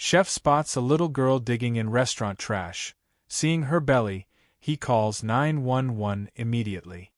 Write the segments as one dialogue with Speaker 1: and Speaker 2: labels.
Speaker 1: Chef spots a little girl digging in restaurant trash. Seeing her belly, he calls 911 immediately.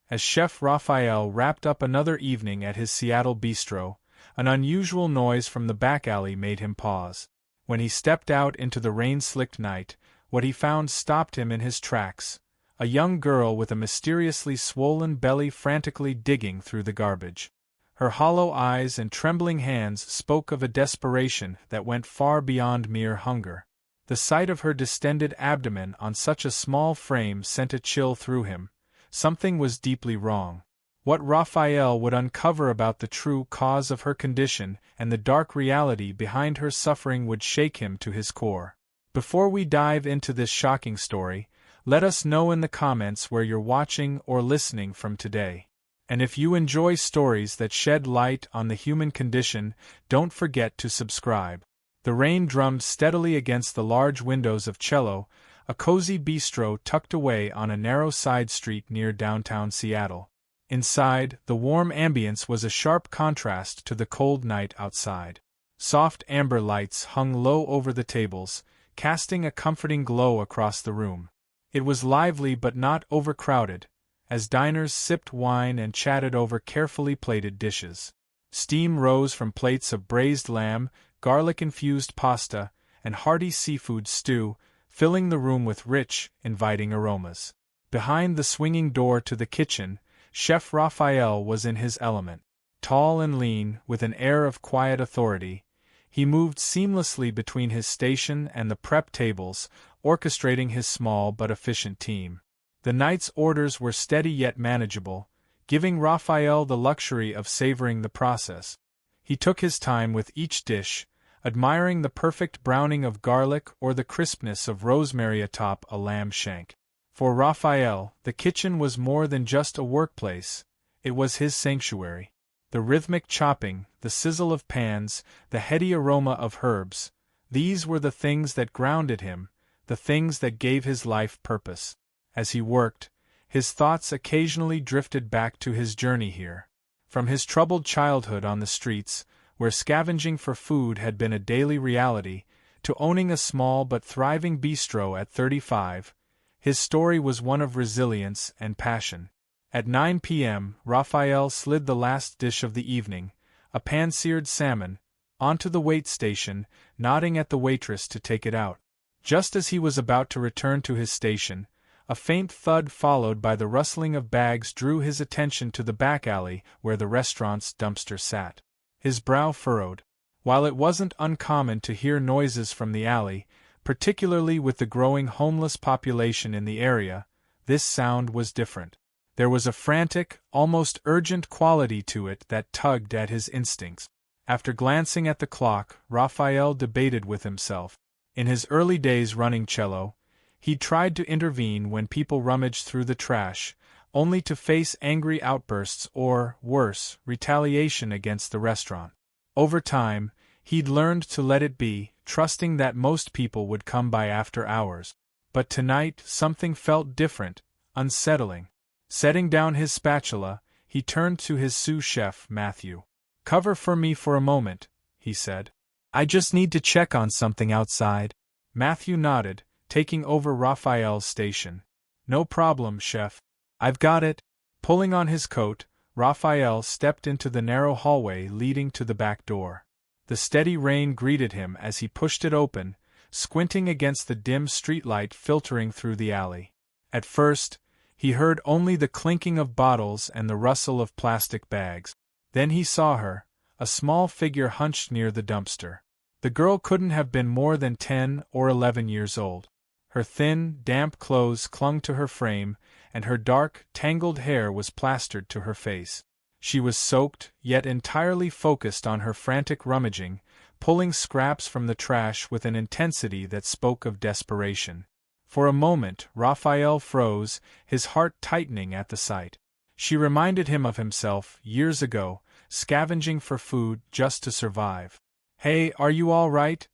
Speaker 1: As Chef Raphael wrapped up another evening at his Seattle bistro, an unusual noise from the back alley made him pause. When he stepped out into the rain-slicked night, what he found stopped him in his tracks: a young girl with a mysteriously swollen belly frantically digging through the garbage. Her hollow eyes and trembling hands spoke of a desperation that went far beyond mere hunger. The sight of her distended abdomen on such a small frame sent a chill through him. Something was deeply wrong. What Raphael would uncover about the true cause of her condition and the dark reality behind her suffering would shake him to his core. Before we dive into this shocking story, let us know in the comments where you're watching or listening from today. And if you enjoy stories that shed light on the human condition, don't forget to subscribe. The rain drummed steadily against the large windows of Cello, a cozy bistro tucked away on a narrow side street near downtown Seattle. Inside, the warm ambience was a sharp contrast to the cold night outside. Soft amber lights hung low over the tables, casting a comforting glow across the room. It was lively but not overcrowded, as diners sipped wine and chatted over carefully plated dishes. Steam rose from plates of braised lamb, garlic-infused pasta, and hearty seafood stew, filling the room with rich, inviting aromas. Behind the swinging door to the kitchen, Chef Raphael was in his element. Tall and lean, with an air of quiet authority, he moved seamlessly between his station and the prep tables, orchestrating his small but efficient team. The night's orders were steady yet manageable, giving Raphael the luxury of savoring the process. He took his time with each dish, admiring the perfect browning of garlic or the crispness of rosemary atop a lamb shank. For Raphael, the kitchen was more than just a workplace, it was his sanctuary. The rhythmic chopping, the sizzle of pans, the heady aroma of herbs, these were the things that grounded him, the things that gave his life purpose. As he worked, his thoughts occasionally drifted back to his journey here. From his troubled childhood on the streets, where scavenging for food had been a daily reality, to owning a small but thriving bistro at 35, his story was one of resilience and passion. At 9 p.m., Raphael slid the last dish of the evening, a pan-seared salmon, onto the wait station, nodding at the waitress to take it out. Just as he was about to return to his station, a faint thud followed by the rustling of bags drew his attention to the back alley where the restaurant's dumpster sat. His brow furrowed. While it wasn't uncommon to hear noises from the alley, particularly with the growing homeless population in the area, this sound was different. There was a frantic, almost urgent quality to it that tugged at his instincts. After glancing at the clock, Raphael debated with himself. In his early days running Cello, he'd tried to intervene when people rummaged through the trash, only to face angry outbursts or, worse, retaliation against the restaurant. Over time, he'd learned to let it be, trusting that most people would come by after hours. But tonight something felt different, unsettling. Setting down his spatula, he turned to his sous chef, Matthew. "Cover for me for a moment," he said. "I just need to check on something outside." Matthew nodded, taking over Raphael's station. "No problem, chef. I've got it." Pulling on his coat, Raphael stepped into the narrow hallway leading to the back door. The steady rain greeted him as he pushed it open, squinting against the dim streetlight filtering through the alley. At first, he heard only the clinking of bottles and the rustle of plastic bags. Then he saw her, a small figure hunched near the dumpster. The girl couldn't have been more than 10 or 11 years old. Her thin, damp clothes clung to her frame, and her dark, tangled hair was plastered to her face. She was soaked, yet entirely focused on her frantic rummaging, pulling scraps from the trash with an intensity that spoke of desperation. For a moment, Raphael froze, his heart tightening at the sight. She reminded him of himself, years ago, scavenging for food just to survive. "Hey, are you all right?"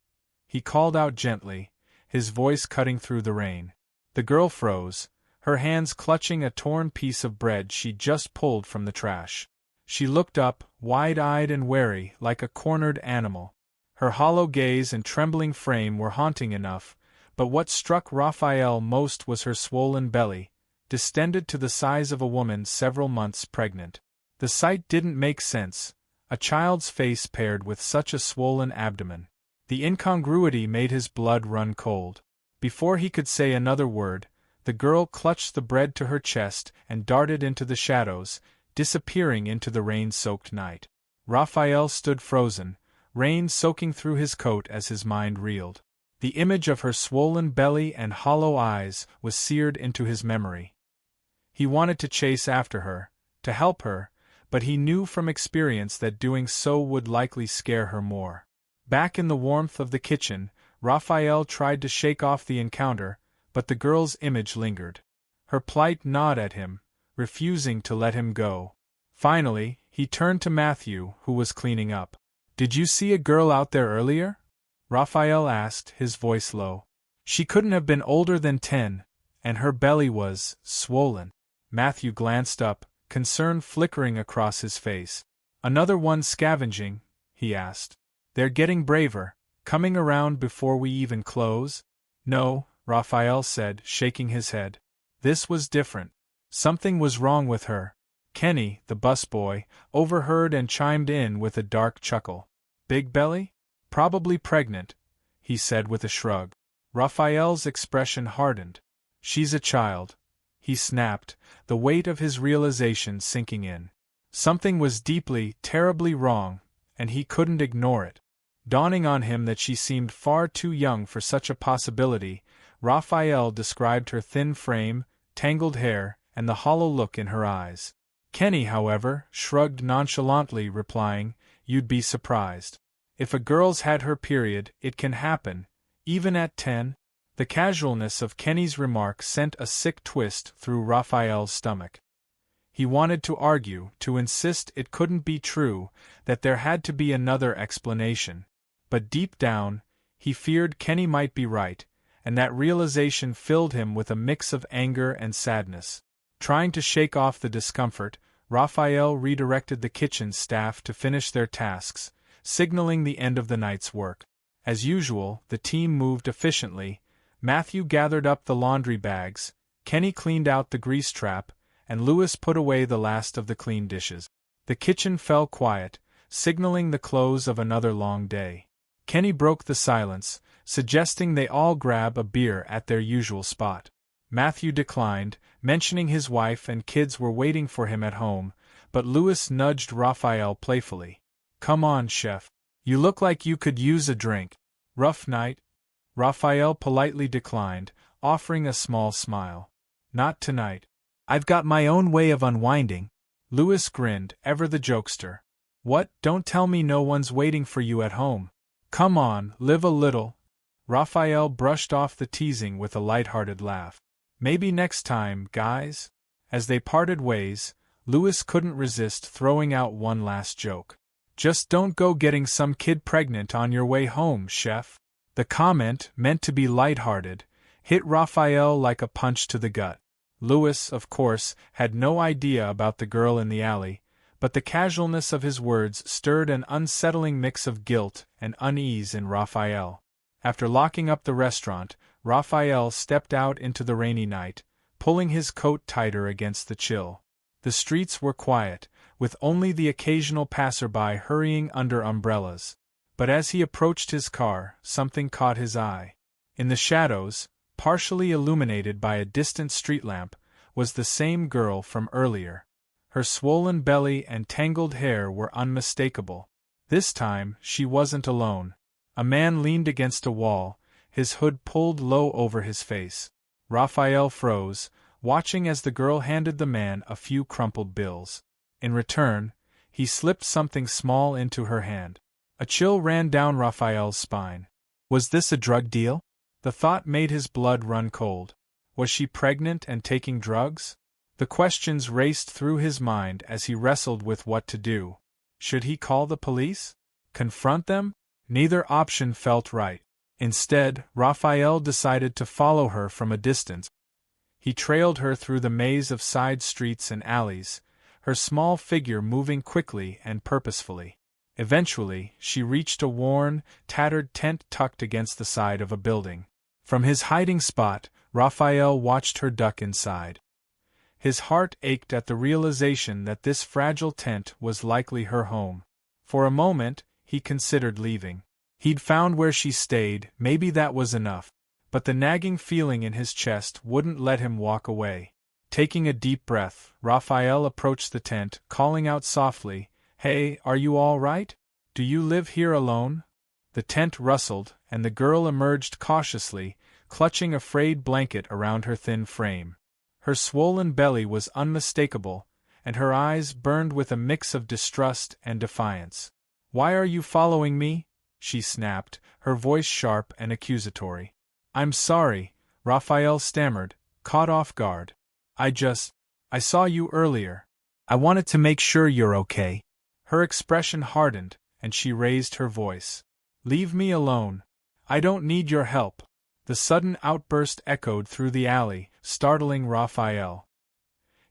Speaker 1: he called out gently, his voice cutting through the rain. The girl froze, her hands clutching a torn piece of bread she'd just pulled from the trash. She looked up, wide-eyed and wary, like a cornered animal. Her hollow gaze and trembling frame were haunting enough, but what struck Raphael most was her swollen belly, distended to the size of a woman several months pregnant. The sight didn't make sense, a child's face paired with such a swollen abdomen. The incongruity made his blood run cold. Before he could say another word, the girl clutched the bread to her chest and darted into the shadows, disappearing into the rain-soaked night. Raphael stood frozen, rain soaking through his coat as his mind reeled. The image of her swollen belly and hollow eyes was seared into his memory. He wanted to chase after her, to help her, but he knew from experience that doing so would likely scare her more. Back in the warmth of the kitchen, Raphael tried to shake off the encounter, but the girl's image lingered. Her plight gnawed at him, refusing to let him go. Finally, he turned to Matthew, who was cleaning up. "Did you see a girl out there earlier?" Raphael asked, his voice low. "She couldn't have been older than 10, and her belly was swollen." Matthew glanced up, concern flickering across his face. "Another one scavenging?" he asked. "They're getting braver, coming around before we even close?" "No," Raphael said, shaking his head. This was different. Something was wrong with her. Kenny, the busboy, overheard and chimed in with a dark chuckle. "Big belly? Probably pregnant," he said with a shrug. Raphael's expression hardened. "She's a child," he snapped, the weight of his realization sinking in. Something was deeply, terribly wrong, and he couldn't ignore it. Dawning on him that she seemed far too young for such a possibility, Raphael described her thin frame, tangled hair, and the hollow look in her eyes. Kenny, however, shrugged nonchalantly, replying, "You'd be surprised. If a girl's had her period, it can happen, even at 10. The casualness of Kenny's remark sent a sick twist through Raphael's stomach. He wanted to argue, to insist it couldn't be true, that there had to be another explanation. But deep down, he feared Kenny might be right, and that realization filled him with a mix of anger and sadness. Trying to shake off the discomfort, Raphael redirected the kitchen staff to finish their tasks, signaling the end of the night's work. As usual, the team moved efficiently. Matthew gathered up the laundry bags, Kenny cleaned out the grease trap, and Louis put away the last of the clean dishes. The kitchen fell quiet, signaling the close of another long day. Kenny broke the silence, suggesting they all grab a beer at their usual spot. Matthew declined, mentioning his wife and kids were waiting for him at home, but Louis nudged Raphael playfully. "Come on, chef. You look like you could use a drink." "Rough night?" Raphael politely declined, offering a small smile. "Not tonight. I've got my own way of unwinding." Louis grinned, ever the jokester. "What, don't tell me no one's waiting for you at home. Come on, live a little." Raphael brushed off the teasing with a light-hearted laugh. "Maybe next time, guys." As they parted ways, Louis couldn't resist throwing out one last joke. "Just don't go getting some kid pregnant on your way home, chef." The comment, meant to be light-hearted, hit Raphael like a punch to the gut. Louis, of course, had no idea about the girl in the alley, but the casualness of his words stirred an unsettling mix of guilt and unease in Raphael. After locking up the restaurant, Raphael stepped out into the rainy night, pulling his coat tighter against the chill. The streets were quiet, with only the occasional passerby hurrying under umbrellas. But as he approached his car, something caught his eye. In the shadows, partially illuminated by a distant street lamp, was the same girl from earlier. Her swollen belly and tangled hair were unmistakable. This time, she wasn't alone. A man leaned against a wall, his hood pulled low over his face. Raphael froze, watching as the girl handed the man a few crumpled bills. In return, he slipped something small into her hand. A chill ran down Raphael's spine. Was this a drug deal? The thought made his blood run cold. Was she pregnant and taking drugs? The questions raced through his mind as he wrestled with what to do. Should he call the police? Confront them? Neither option felt right. Instead, Raphael decided to follow her from a distance. He trailed her through the maze of side streets and alleys, her small figure moving quickly and purposefully. Eventually, she reached a worn, tattered tent tucked against the side of a building. From his hiding spot, Raphael watched her duck inside. His heart ached at the realization that this fragile tent was likely her home. For a moment, he considered leaving. He'd found where she stayed, maybe that was enough. But the nagging feeling in his chest wouldn't let him walk away. Taking a deep breath, Raphael approached the tent, calling out softly, "Hey, are you all right? Do you live here alone?" The tent rustled, and the girl emerged cautiously, clutching a frayed blanket around her thin frame. Her swollen belly was unmistakable, and her eyes burned with a mix of distrust and defiance. "Why are you following me?" she snapped, her voice sharp and accusatory. "I'm sorry," Raphael stammered, caught off guard. I saw you earlier. I wanted to make sure you're okay." Her expression hardened, and she raised her voice. "Leave me alone. I don't need your help." The sudden outburst echoed through the alley, startling Raphael.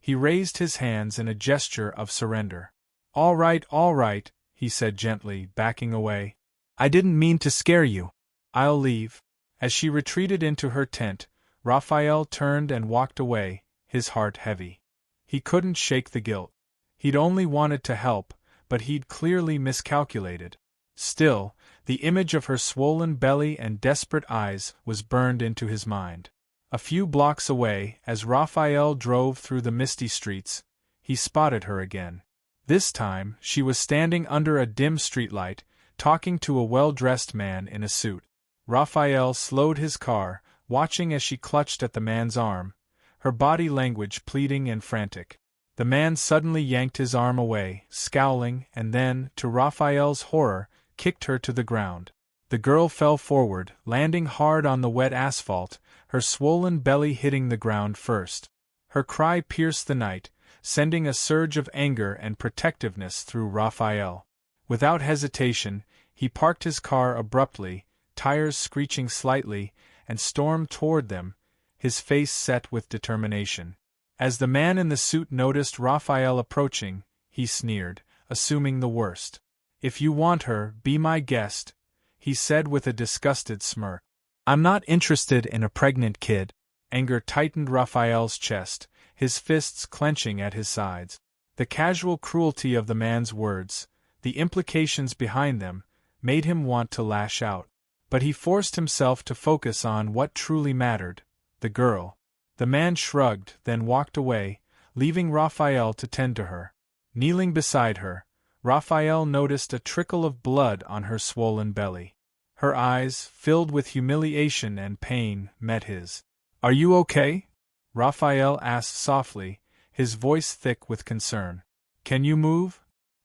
Speaker 1: He raised his hands in a gesture of surrender. All right, he said gently, backing away. "I didn't mean to scare you. I'll leave." As she retreated into her tent, Raphael turned and walked away, his heart heavy. He couldn't shake the guilt. He'd only wanted to help, but he'd clearly miscalculated. Still, the image of her swollen belly and desperate eyes was burned into his mind. A few blocks away, as Raphael drove through the misty streets, he spotted her again. This time, she was standing under a dim streetlight, talking to a well-dressed man in a suit. Raphael slowed his car, watching as she clutched at the man's arm, her body language pleading and frantic. The man suddenly yanked his arm away, scowling, and then, to Raphael's horror, kicked her to the ground. The girl fell forward, landing hard on the wet asphalt, her swollen belly hitting the ground first. Her cry pierced the night, sending a surge of anger and protectiveness through Raphael. Without hesitation, he parked his car abruptly, tires screeching slightly, and stormed toward them, his face set with determination. As the man in the suit noticed Raphael approaching, he sneered, assuming the worst. "If you want her, be my guest," he said with a disgusted smirk. "I'm not interested in a pregnant kid." Anger tightened Raphael's chest, his fists clenching at his sides. The casual cruelty of the man's words, the implications behind them, made him want to lash out. But he forced himself to focus on what truly mattered, the girl. The man shrugged, then walked away, leaving Raphael to tend to her. Kneeling beside her, Raphael noticed a trickle of blood on her swollen belly. Her eyes, filled with humiliation and pain, met his. "Are you okay?" Raphael asked softly, his voice thick with concern. "Can you move?"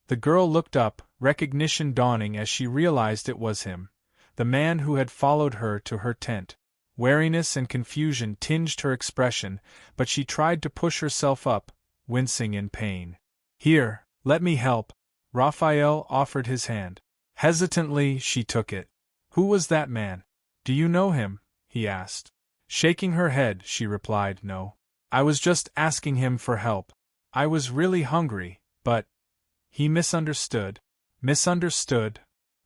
Speaker 1: The girl looked up, recognition dawning as she realized it was him, the man who had followed her to her tent. Wariness and confusion tinged her expression, but she tried to push herself up, wincing in pain. "Here, let me help." Raphael offered his hand. Hesitantly, she took it. "Who was that man? Do you know him?" he asked. Shaking her head, she replied, "No. I was just asking him for help. I was really hungry, but—" He misunderstood. "Misunderstood?"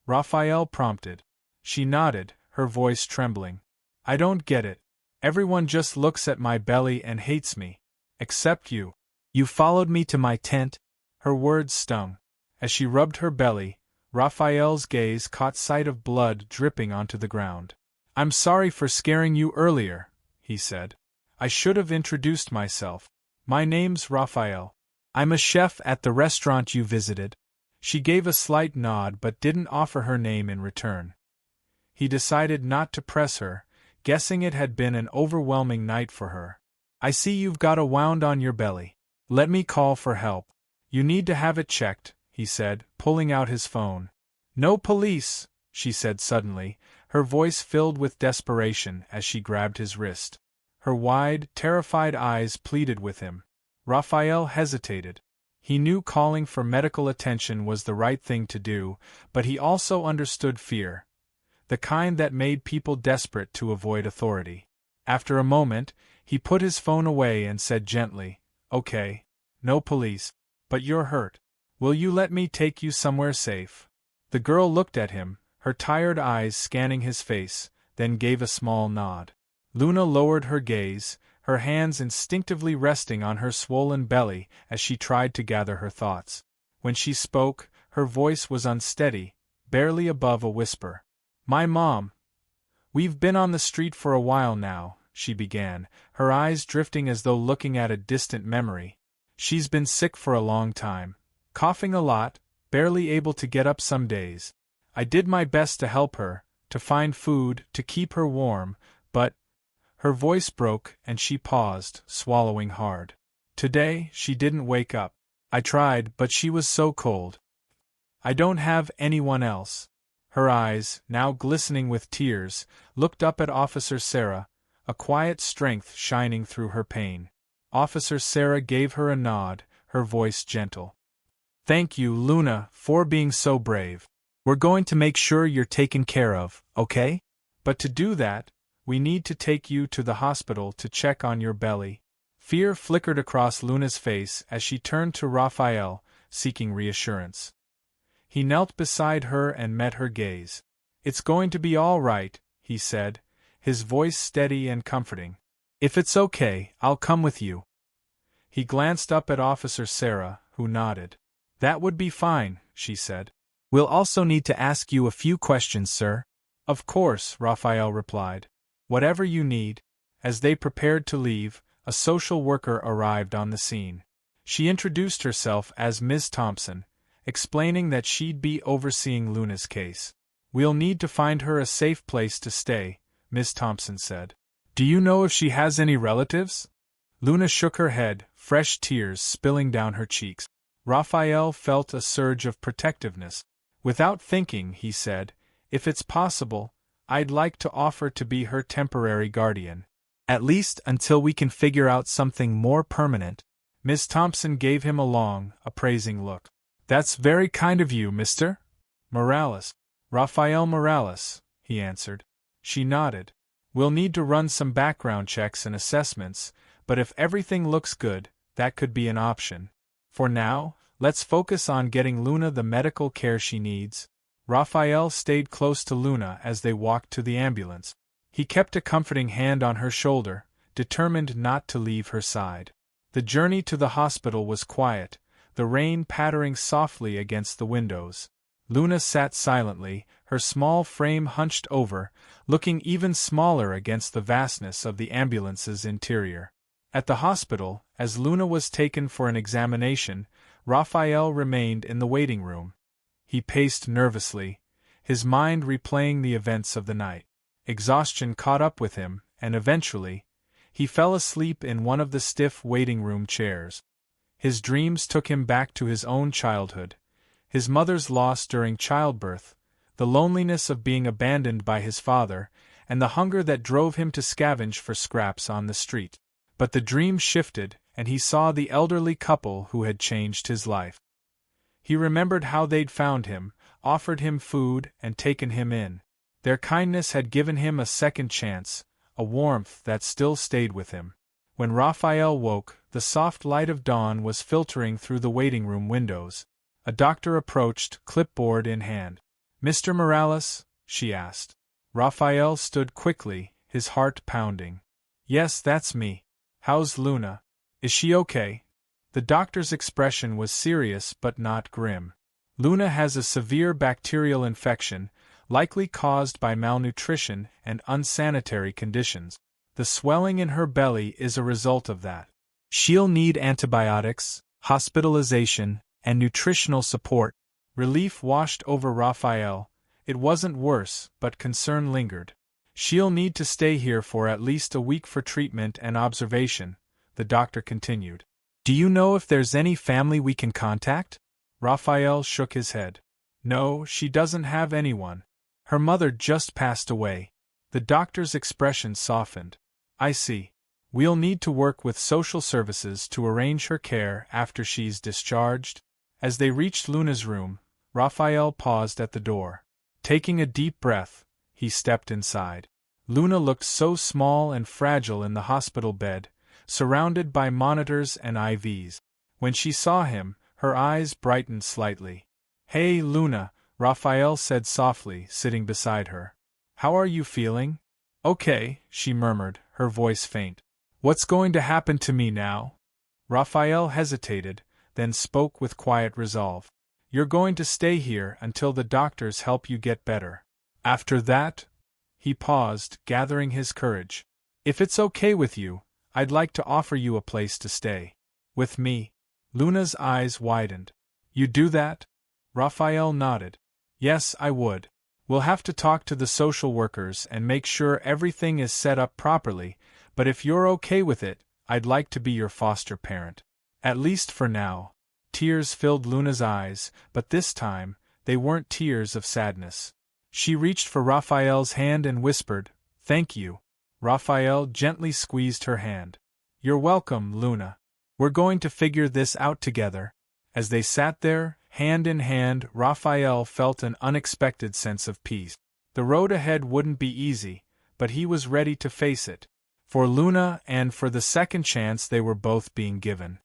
Speaker 1: Raphael prompted. She nodded, her voice trembling. "I don't get it. Everyone just looks at my belly and hates me. Except you. You followed me to my tent?" Her words stung. As she rubbed her belly, Raphael's gaze caught sight of blood dripping onto the ground. "I'm sorry for scaring you earlier," he said. "I should have introduced myself. My name's Raphael. I'm a chef at the restaurant you visited." She gave a slight nod but didn't offer her name in return. He decided not to press her, guessing it had been an overwhelming night for her. "I see you've got a wound on your belly. Let me call for help. You need to have it checked," he said, pulling out his phone. "No police," she said suddenly, her voice filled with desperation as she grabbed his wrist. Her wide, terrified eyes pleaded with him. Raphael hesitated. He knew calling for medical attention was the right thing to do, but he also understood fear, the kind that made people desperate to avoid authority. After a moment, he put his phone away and said gently, "Okay. No police. But you're hurt. Will you let me take you somewhere safe? The girl looked at him, her tired eyes scanning his face, then gave a small nod. Luna lowered her gaze, her hands instinctively resting on her swollen belly as she tried to gather her thoughts. When she spoke, her voice was unsteady, barely above a whisper. My mom. We've been on the street for a while now, she began, her eyes drifting as though looking at a distant memory. She's been sick for a long time. Coughing a lot, barely able to get up some days. I did my best to help her, to find food, to keep her warm, but... Her voice broke and she paused, swallowing hard. Today, she didn't wake up. I tried, but she was so cold. I don't have anyone else. Her eyes, now glistening with tears, looked up at Officer Sarah, a quiet strength shining through her pain. Officer Sarah gave her a nod, her voice gentle. Thank you, Luna, for being so brave. We're going to make sure you're taken care of, okay? But to do that, we need to take you to the hospital to check on your belly. Fear flickered across Luna's face as she turned to Raphael, seeking reassurance. He knelt beside her and met her gaze. It's going to be all right, he said, his voice steady and comforting. If it's okay, I'll come with you. He glanced up at Officer Sarah, who nodded. That would be fine, she said. We'll also need to ask you a few questions, sir. Of course, Raphael replied. Whatever you need. As they prepared to leave, a social worker arrived on the scene. She introduced herself as Ms. Thompson, explaining that she'd be overseeing Luna's case. We'll need to find her a safe place to stay, Ms. Thompson said. Do you know if she has any relatives? Luna shook her head, fresh tears spilling down her cheeks. Raphael felt a surge of protectiveness. Without thinking, he said, if it's possible, I'd like to offer to be her temporary guardian. At least until we can figure out something more permanent. Miss Thompson gave him a long, appraising look. That's very kind of you, Mr. Morales. Raphael Morales, he answered. She nodded. We'll need to run some background checks and assessments, but if everything looks good, that could be an option. For now, let's focus on getting Luna the medical care she needs. Raphael stayed close to Luna as they walked to the ambulance. He kept a comforting hand on her shoulder, determined not to leave her side. The journey to the hospital was quiet, the rain pattering softly against the windows. Luna sat silently, her small frame hunched over, looking even smaller against the vastness of the ambulance's interior. At the hospital, as Luna was taken for an examination, Raphael remained in the waiting room. He paced nervously, his mind replaying the events of the night. Exhaustion caught up with him, and eventually, he fell asleep in one of the stiff waiting room chairs. His dreams took him back to his own childhood, his mother's loss during childbirth, the loneliness of being abandoned by his father, and the hunger that drove him to scavenge for scraps on the street. But the dream shifted, and he saw the elderly couple who had changed his life. He remembered how they'd found him, offered him food, and taken him in. Their kindness had given him a second chance, a warmth that still stayed with him. When Raphael woke, the soft light of dawn was filtering through the waiting room windows. A doctor approached, clipboard in hand. Mr. Morales? She asked. Raphael stood quickly, his heart pounding. Yes, that's me. How's Luna? Is she okay? The doctor's expression was serious but not grim. Luna has a severe bacterial infection, likely caused by malnutrition and unsanitary conditions. The swelling in her belly is a result of that. She'll need antibiotics, hospitalization, and nutritional support. Relief washed over Raphael. It wasn't worse, but concern lingered. She'll need to stay here for at least a week for treatment and observation, the doctor continued. Do you know if there's any family we can contact? Raphael shook his head. No, she doesn't have anyone. Her mother just passed away. The doctor's expression softened. I see. We'll need to work with social services to arrange her care after she's discharged. As they reached Luna's room, Raphael paused at the door. Taking a deep breath, he stepped inside. Luna looked so small and fragile in the hospital bed, surrounded by monitors and IVs. When she saw him, Her eyes brightened slightly. "Hey, Luna," Raphael said softly, sitting beside her. "How are you feeling?" "Okay," she murmured, her voice faint. "What's going to happen to me now?" Raphael hesitated, then spoke with quiet resolve. "You're going to stay here until the doctors help you get better. After that?" He paused, gathering his courage. "If it's okay with you, I'd like to offer you a place to stay. With me?" Luna's eyes widened. "You'd do that?" Raphael nodded. "Yes, I would. We'll have to talk to the social workers and make sure everything is set up properly, but if you're okay with it, I'd like to be your foster parent. At least for now." Tears filled Luna's eyes, but this time, they weren't tears of sadness. She reached for Raphael's hand and whispered, "Thank you." Raphael gently squeezed her hand. "You're welcome, Luna. We're going to figure this out together." As they sat there, hand in hand, Raphael felt an unexpected sense of peace. The road ahead wouldn't be easy, but he was ready to face it. For Luna and for the second chance they were both being given.